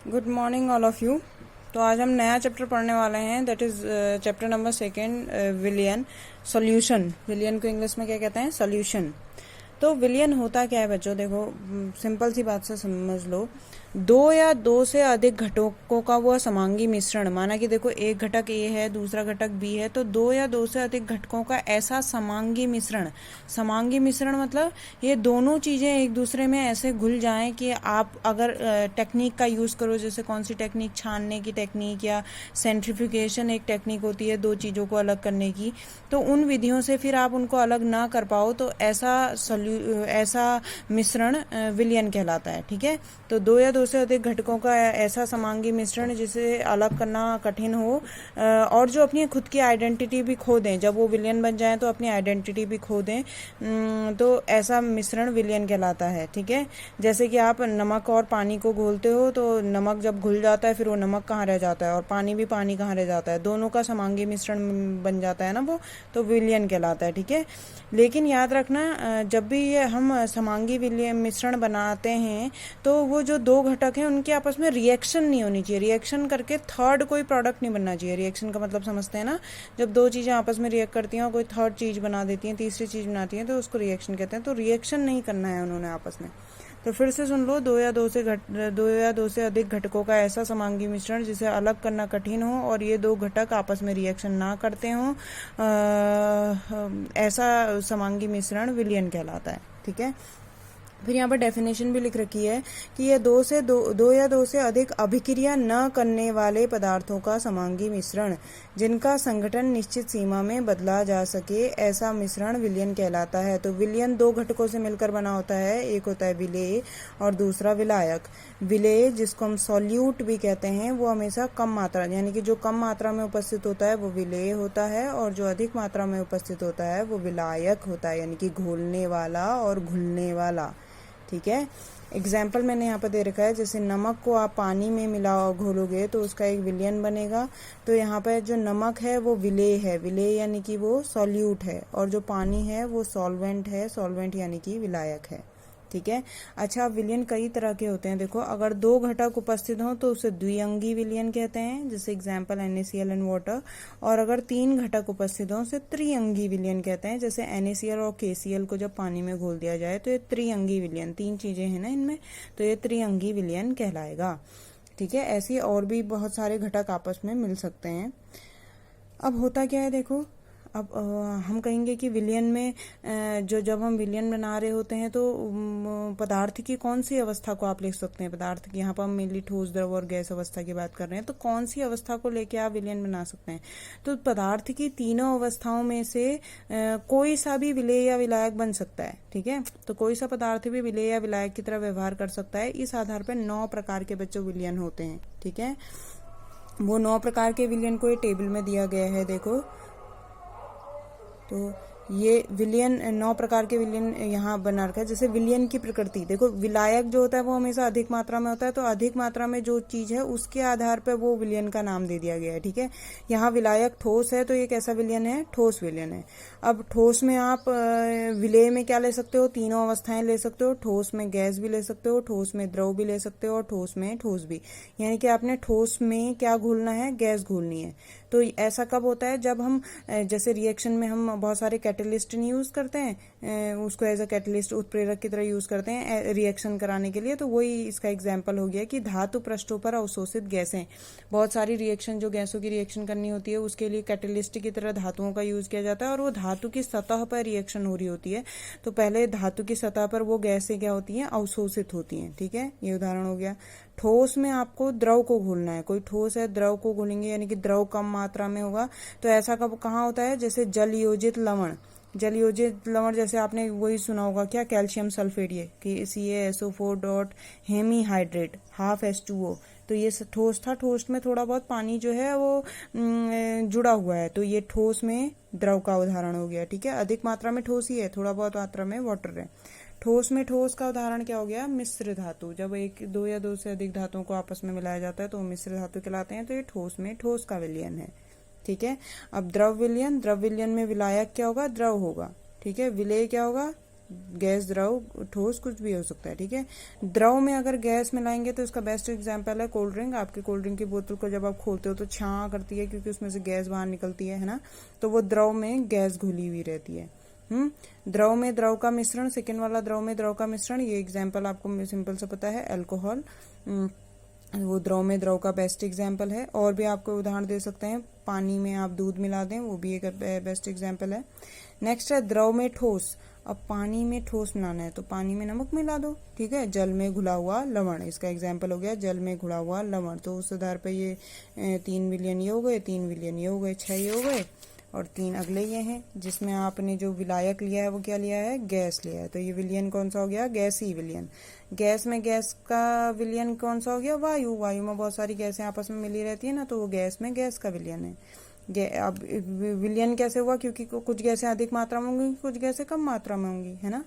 Good morning all of you. तो आज हम नया चैप्टर पढ़ने वाले हैं, दैट इज चैप्टर नंबर 2 विलियन सॉल्यूशन। विलियन को इंग्लिश में क्या कहते हैं? सॉल्यूशन। तो विलियन होता क्या है बच्चों? देखो, सिंपल सी बात से समझ लो। दो या दो से अधिक घटकों का वो समांगी मिश्रण, माना कि देखो एक घटक ए है, दूसरा घटक बी है, तो दो या दो से अधिक घटकों का ऐसा समांगी मिश्रण। समांगी मिश्रण मतलब ये दोनों चीजें एक दूसरे में ऐसे घुल जाएं कि आप अगर टेक्निक का यूज करो, जैसे कौन सी टेक्निक, छानने की टेक्निक या सेंट्रीफ्यूगेशन एक टेक्निक होती है दो चीजों को अलग करने की, तो उन विधियों से फिर आप उनको अलग ना कर पाओ, तो ऐसा मिश्रण विलियन कहलाता है। ठीक है, तो दो या दो से अधिक घटकों का ऐसा समांगी मिश्रण जिसे अलग करना कठिन हो और जो अपनी खुद की आइडेंटिटी भी खो दें, जब वो विलियन बन जाए तो अपनी आइडेंटिटी भी खो दें, तो ऐसा मिश्रण विलियन कहलाता है। ठीक है, जैसे कि आप नमक और पानी को घोलते हो, तो नमक जब घुल जाता है फिर वो नमक कहाँ रह जाता है, और पानी भी पानी कहाँ रह जाता है, दोनों का समांगी मिश्रण बन जाता है ना, वो तो विलियन कहलाता है। ठीक है, लेकिन याद रखना, जब भी ये हम समांगी विलियन मिश्रण बनाते हैं तो वो जो दो घटक हैं उनके आपस में रिएक्शन नहीं होनी चाहिए। रिएक्शन करके थर्ड कोई प्रोडक्ट नहीं बनना चाहिए। रिएक्शन का मतलब समझते हैं ना, जब दो चीजें आपस में रिएक्ट करती हैं और कोई थर्ड चीज बना देती हैं, तीसरी चीज बनाती हैं, तो उसको रिएक्शन कहते हैं। तो रिएक्शन नहीं करना है उन्होंने आपस में। तो फिर से सुन लो, दो या दो से अधिक घटकों का ऐसा समांगी मिश्रण जिसे अलग करना कठिन हो और ये दो घटक आपस में रिएक्शन ना करते हो, ऐसा समांगी मिश्रण विलियन कहलाता है। ठीक है, फिर यहाँ पर डेफिनेशन भी लिख रखी है कि यह दो या दो से अधिक अभिक्रिया न करने वाले पदार्थों का समांगी मिश्रण जिनका संगठन निश्चित सीमा में बदला जा सके, ऐसा मिश्रण विलयन कहलाता है। तो विलयन दो घटकों से मिलकर बना होता है, एक होता है विलेय और दूसरा विलायक। विलेय, जिसको हम सॉल्यूट भी कहते हैं, वो हमेशा कम मात्रा, यानी कि जो कम मात्रा में उपस्थित होता है वो विलेय होता है, और जो अधिक मात्रा में उपस्थित होता है वो विलायक होता है, यानी कि घोलने वाला और घुलने वाला। ठीक है, एग्जाम्पल मैंने यहाँ पर दे रखा है, जैसे नमक को आप पानी में मिलाओ, घोलोगे तो उसका एक विलयन बनेगा। तो यहाँ पर जो नमक है वो विलेय है, विलेय यानी कि वो सॉल्यूट है, और जो पानी है वो सॉल्वेंट है, सॉल्वेंट यानी कि विलायक है। ठीक है, अच्छा, विलयन कई तरह के होते हैं। देखो, अगर दो घटक उपस्थित हों तो उसे द्विअंगी विलयन कहते हैं, जैसे एग्जांपल NaCl एंड वाटर। और अगर तीन घटक उपस्थित हों उसे त्रिअंगी विलयन कहते हैं, जैसे NaCl और KCl को जब पानी में घोल दिया जाए तो ये त्रिअंगी विलयन, तीन चीजें हैं ना इनमें, तो ये त्रिअंगी विलयन कहलाएगा। ठीक है, ऐसी और भी बहुत सारे घटक आपस में मिल सकते हैं। अब होता क्या है, देखो, अब हम कहेंगे कि विलयन में जब हम विलयन बना रहे होते हैं तो पदार्थ की कौन सी अवस्था को आप लिख सकते हैं? पदार्थ की, यहाँ पर हम मेनली ठोस, द्रव और गैस अवस्था की बात कर रहे हैं, तो कौन सी अवस्था को लेके आप विलयन बना सकते हैं? तो पदार्थ की तीनों अवस्थाओं में से कोई सा भी विलेय या विलायक बन सकता है। ठीक है, तो कोई सा पदार्थ भी विलेय या विलायक की तरह व्यवहार कर सकता है। इस आधार पर 9 प्रकार के बच्चों विलयन होते हैं। ठीक है, वो 9 प्रकार के विलयन को ये टेबल में दिया गया है, देखो। तो ये विलयन, 9 प्रकार के विलयन यहाँ बना रखा है। जैसे विलयन की प्रकृति देखो, विलायक जो होता है वो हमेशा अधिक मात्रा में होता है, तो अधिक मात्रा में जो चीज है उसके आधार पर वो विलयन का नाम दे दिया गया है। ठीक है, यहाँ विलायक ठोस है तो ये कैसा विलयन है? ठोस विलयन है। अब ठोस में आप विलेय में क्या ले सकते हो? तीनों अवस्थाएं ले सकते हो। ठोस में गैस भी ले सकते हो, ठोस में द्रव भी ले सकते हो, और ठोस में ठोस भी, यानी कि आपने ठोस में क्या घोलना है? गैस घोलनी है। तो ऐसा कब होता है? जब हम जैसे रिएक्शन में हम बहुत सारे कैटलिस्ट नहीं यूज करते हैं, उसको एज अ कैटलिस्ट, उत्प्रेरक की तरह यूज करते हैं रिएक्शन कराने के लिए, तो वही इसका एग्जाम्पल हो गया कि धातु पृष्ठों पर अवशोषित गैसें, बहुत सारी रिएक्शन जो गैसों की रिएक्शन करनी होती है उसके लिए कैटलिस्ट की तरह धातुओं का यूज किया जाता है, और वो धातु की सतह पर रिएक्शन हो रही होती है। तो पहले धातु की सतह पर वो गैसें क्या होती हैं? अवशोषित होती हैं। ठीक है, ये उदाहरण हो गया। ठोस में आपको द्रव को घोलना है, कोई ठोस है, द्रव को घोलेंगे, यानी कि द्रव कम मात्रा में होगा। तो ऐसा कब कहाँ होता है? जैसे जल योजित लवण, जल योजित लवण, जैसे आपने वही सुना होगा क्या? कैल्शियम सल्फेट, ये कि CaSO4 dot hemihydrate half H2O। तो ये ठोस था, ठोस में थोड़ा बहुत पानी जो है वो जुड़ा हुआ है, तो ये ठोस में द्रव का उदाहरण हो गया। ठीक है, अधिक मात्रा में ठोस ही है, थोड़ा बहुत मात्रा में वाटर है। ठोस में ठोस का उदाहरण क्या हो गया? मिश्र धातु, जब दो या दो से अधिक धातुओं को आपस में मिलाया जाता है तो मिश्र धातु कहलाते हैं। तो ये ठोस में ठोस का विलयन है। ठीक है, अब द्रव विलयन, द्रव विलयन में विलायक क्या होगा? द्रव होगा। ठीक है, विलेय क्या होगा? गैस, द्रव, ठोस, कुछ भी हो सकता है, ठीक है। द्रव में अगर गैस मिलाएंगे तो इसका बेस्ट एग्जांपल है कोल्ड ड्रिंक। आपकी कोल्ड ड्रिंक की बोतल को जब आप खोलते हो तो छां करती है, क्योंकि उसमें से गैस बाहर निकलती है ना, तो वो द्रव में गैस घुली हुई रहती है। द्रव में द्रव का मिश्रण, सेकेंड वाला द्रव में द्रव का मिश्रण, ये एग्जाम्पल आपको सिंपल से पता है, अल्कोहल, वो द्रव में द्रव का बेस्ट एग्जाम्पल है। और भी आपको उदाहरण दे सकते हैं, पानी में आप दूध मिला दें, वो भी एक बेस्ट एग्जाम्पल है। नेक्स्ट है द्रव में ठोस। अब पानी में ठोस बनाना है तो पानी में नमक मिला दो, ठीक है। जल में घुला हुआ लवण, इसका एग्जाम्पल हो गया जल में घुला हुआ लवण। तो उस आधार पर ये 3 विलियन ये हो गए, 3 विलियन ये हो गए, 6 ये हो गए, और 3 अगले ये हैं, जिसमें आपने जो विलायक लिया है वो क्या लिया है, गैस लिया है। तो ये विलियन कौन सा हो गया, गैसी विलियन। गैस में गैस का विलियन कौन सा हो गया, वायु। वायु में बहुत सारी गैसें आपस में मिली रहती है ना, तो वो गैस में गैस का विलियन है। अब विलियन कैसे हुआ, क्योंकि कुछ गैसें अधिक मात्रा में होंगी, कुछ गैसें कम मात्रा में होंगी, है ना।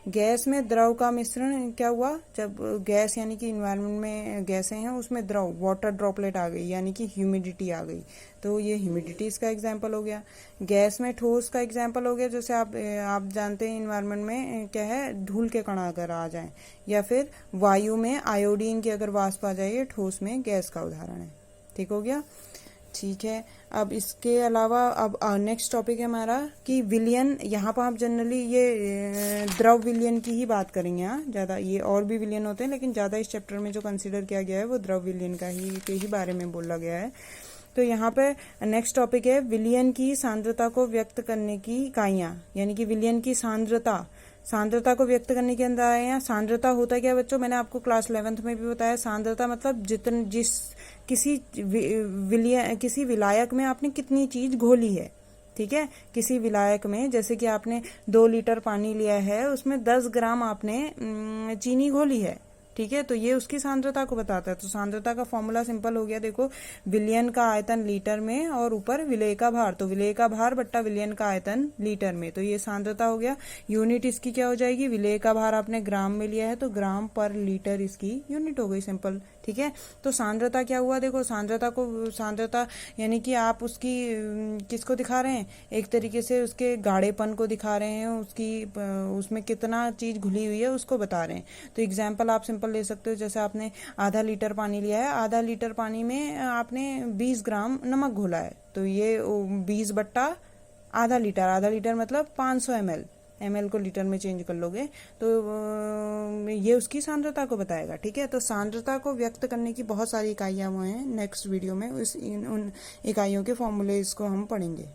गैस में द्रव का मिश्रण क्या हुआ, जब गैस यानी कि इन्वायरमेंट में गैसें हैं, उसमें द्रव, वाटर ड्रॉपलेट आ गई, यानी कि ह्यूमिडिटी आ गई, तो ये ह्यूमिडिटी इसका एग्जाम्पल हो गया। गैस में ठोस का एग्जाम्पल हो गया, जैसे आप जानते हैं इन्वायरमेंट में क्या है, धूल के कण अगर आ जाएं, या फिर वायु में आयोडीन की अगर वाष्प आ जाए, ये ठोस में गैस का उदाहरण है। ठीक हो गया, ठीक है। अब इसके अलावा अब नेक्स्ट टॉपिक है हमारा कि विलियन। यहाँ पर आप जनरली ये द्रव विलियन की ही बात करेंगे, हाँ, ज़्यादा ये और भी विलियन होते हैं, लेकिन ज़्यादा इस चैप्टर में जो कंसीडर किया गया है वो द्रव विलियन का ही बारे में बोला गया है। तो यहाँ पे नेक्स्ट टॉपिक है विलियन की सांद्रता को व्यक्त करने की इकाइयाँ, यानी कि विलियन की सांद्रता को व्यक्त करने के अंदर आए हैं। सांद्रता होता क्या बच्चों, मैंने आपको क्लास 11th में भी बताया। सांद्रता मतलब किसी विलायक में आपने कितनी चीज घोली है, ठीक है। किसी विलायक में जैसे कि आपने 2 लीटर पानी लिया है, उसमें 10 ग्राम आपने चीनी घोली है, ठीक है, तो ये उसकी सांद्रता को बताता है। तो सांद्रता का फॉर्मूला सिंपल हो गया, देखो, विलयन का आयतन लीटर में और ऊपर विलेय का भार, तो विलेय का भार बट्टा विलयन का आयतन लीटर में, तो ये सांद्रता हो गया। यूनिट इसकी क्या हो जाएगी, विलेय का भार आपने ग्राम में लिया है तो ग्राम पर लीटर इसकी यूनिट हो गई, सिंपल, ठीक है। तो सांद्रता क्या हुआ, देखो, सांद्रता यानी कि आप उसकी किसको दिखा रहे हैं, एक तरीके से उसके गाढ़ेपन को दिखा रहे हैं, उसमें कितना चीज घुली हुई है उसको बता रहे हैं। तो एग्जाम्पल आप सिंपल ले सकते हो, जैसे आपने आधा लीटर पानी लिया है, आधा लीटर पानी में आपने 20 ग्राम नमक घोला है, तो ये 20 बट्टा आधा लीटर मतलब 500 ml को लीटर में चेंज कर लोगे तो ये उसकी सांद्रता को बताएगा, ठीक है। तो सांद्रता को व्यक्त करने की बहुत सारी इकाइयां वो हैं, नेक्स्ट वीडियो में उन इकाइयों के फॉर्मूले इसको हम पढ़ेंगे।